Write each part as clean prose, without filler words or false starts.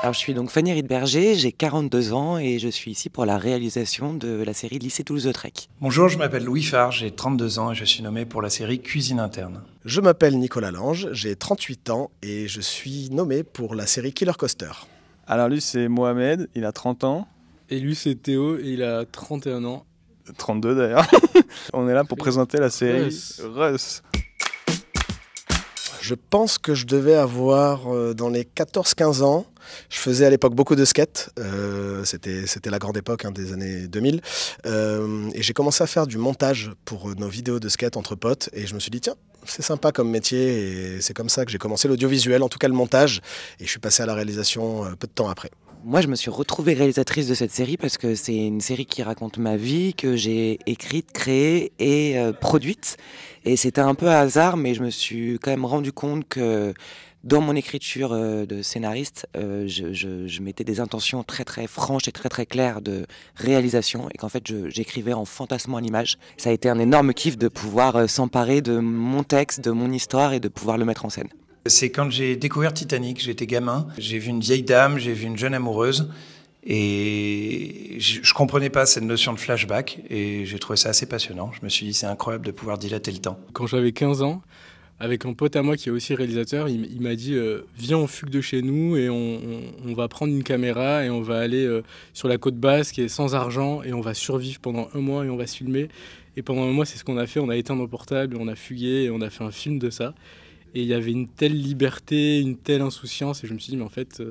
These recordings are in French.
Alors, je suis donc Fanny Riedberger, j'ai 42 ans et je suis ici pour la réalisation de la série Lycée Toulouse-Lautrec. Bonjour, je m'appelle Louis Farr, j'ai 32 ans et je suis nommé pour la série Cuisine interne. Je m'appelle Nicolas Lange, j'ai 38 ans et je suis nommé pour la série Killer Coaster. Alors lui c'est Mohamed, il a 30 ans. Et lui c'est Théo et il a 31 ans. 32 d'ailleurs. On est là pour présenter la série Russ. Je pense que je devais avoir dans les 14-15 ans. Je faisais à l'époque beaucoup de skate, c'était la grande époque des années 2000, et j'ai commencé à faire du montage pour nos vidéos de skate entre potes, et je me suis dit tiens, c'est sympa comme métier, et c'est comme ça que j'ai commencé l'audiovisuel, en tout cas le montage, et je suis passé à la réalisation peu de temps après. Moi, je me suis retrouvée réalisatrice de cette série parce que c'est une série qui raconte ma vie, que j'ai écrite, créée et produite. Et c'était un peu à hasard, mais je me suis quand même rendu compte que dans mon écriture de scénariste, je mettais des intentions très très franches et très très claires de réalisation et qu'en fait j'écrivais en fantasmant à l'image. Ça a été un énorme kiff de pouvoir s'emparer de mon texte, de mon histoire et de pouvoir le mettre en scène. C'est quand j'ai découvert Titanic, j'étais gamin, j'ai vu une vieille dame, j'ai vu une jeune amoureuse et je comprenais pas cette notion de flashback et j'ai trouvé ça assez passionnant. Je me suis dit c'est incroyable de pouvoir dilater le temps. Quand j'avais 15 ans, avec un pote à moi qui est aussi réalisateur, il m'a dit viens on fugue de chez nous et on va prendre une caméra et on va aller sur la côte basque et sans argent et on va survivre pendant un mois et on va se filmer. Et pendant un mois c'est ce qu'on a fait, on a éteint nos portables, on a fugué et on a fait un film de ça. Et il y avait une telle liberté, une telle insouciance et je me suis dit mais en fait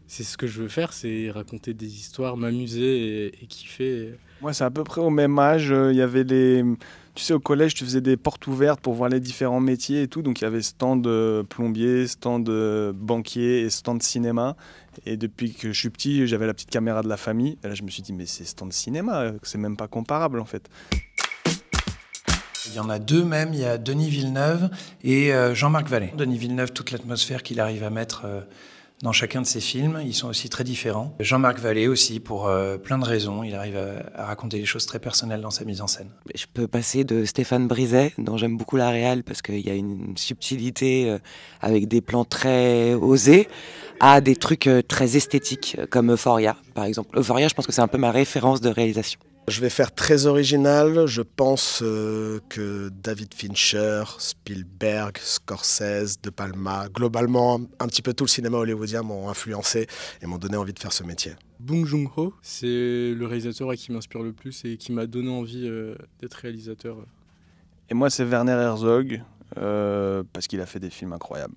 c'est ce que je veux faire, c'est raconter des histoires, m'amuser et kiffer. Moi c'est à peu près au même âge, il y avait les... Tu sais, au collège, tu faisais des portes ouvertes pour voir les différents métiers et tout. Donc, il y avait stand de plombier, stand de banquier et stand de cinéma. Et depuis que je suis petit, j'avais la petite caméra de la famille. Et là, je me suis dit, mais c'est stand de cinéma, c'est même pas comparable en fait. Il y en a deux même, il y a Denis Villeneuve et Jean-Marc Vallée. Denis Villeneuve, toute l'atmosphère qu'il arrive à mettre dans chacun de ses films, ils sont aussi très différents. Jean-Marc Vallée aussi, pour plein de raisons, il arrive à raconter des choses très personnelles dans sa mise en scène. Je peux passer de Stéphane Briset, dont j'aime beaucoup la réal parce qu'il y a une subtilité avec des plans très osés, à des trucs très esthétiques comme Euphoria, par exemple. Euphoria, je pense que c'est un peu ma référence de réalisation. Je vais faire très original, je pense que David Fincher, Spielberg, Scorsese, De Palma, globalement un petit peu tout le cinéma hollywoodien m'ont influencé et m'ont donné envie de faire ce métier. Bong Joon-ho, c'est le réalisateur qui m'inspire le plus et qui m'a donné envie d'être réalisateur. Et moi c'est Werner Herzog, parce qu'il a fait des films incroyables.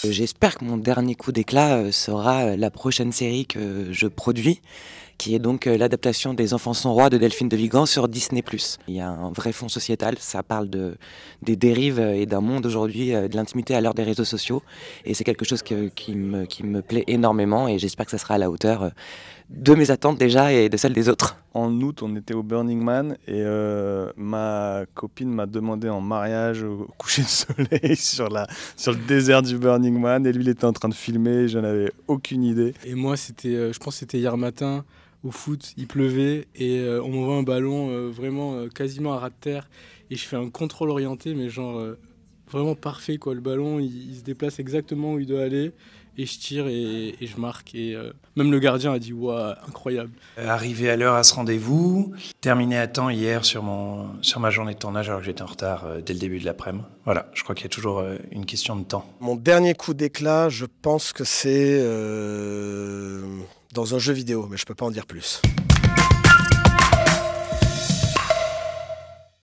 J'espère que mon dernier coup d'éclat sera la prochaine série que je produis, qui est donc l'adaptation des Enfants sont rois de Delphine de Vigan sur Disney+. Il y a un vrai fond sociétal, ça parle des dérives et d'un monde aujourd'hui, de l'intimité à l'heure des réseaux sociaux. Et c'est quelque chose qui me plaît énormément et j'espère que ça sera à la hauteur de mes attentes déjà et de celles des autres. En août, on était au Burning Man et ma copine m'a demandé en mariage au coucher de soleil sur le désert du Burning Man et lui il était en train de filmer, j'en avais aucune idée. Et moi c'était, je pense que c'était hier matin au foot, il pleuvait et on m'envoie un ballon vraiment quasiment à ras de terre et je fais un contrôle orienté mais genre vraiment parfait quoi, le ballon il se déplace exactement où il doit aller. Et je tire et je marque. Et même le gardien a dit « Waouh, incroyable ». Arrivé à l'heure à ce rendez-vous, terminé à temps hier sur ma journée de tournage alors que j'étais en retard dès le début de l'après-midi. Voilà, je crois qu'il y a toujours une question de temps. Mon dernier coup d'éclat, je pense que c'est dans un jeu vidéo, mais je peux pas en dire plus.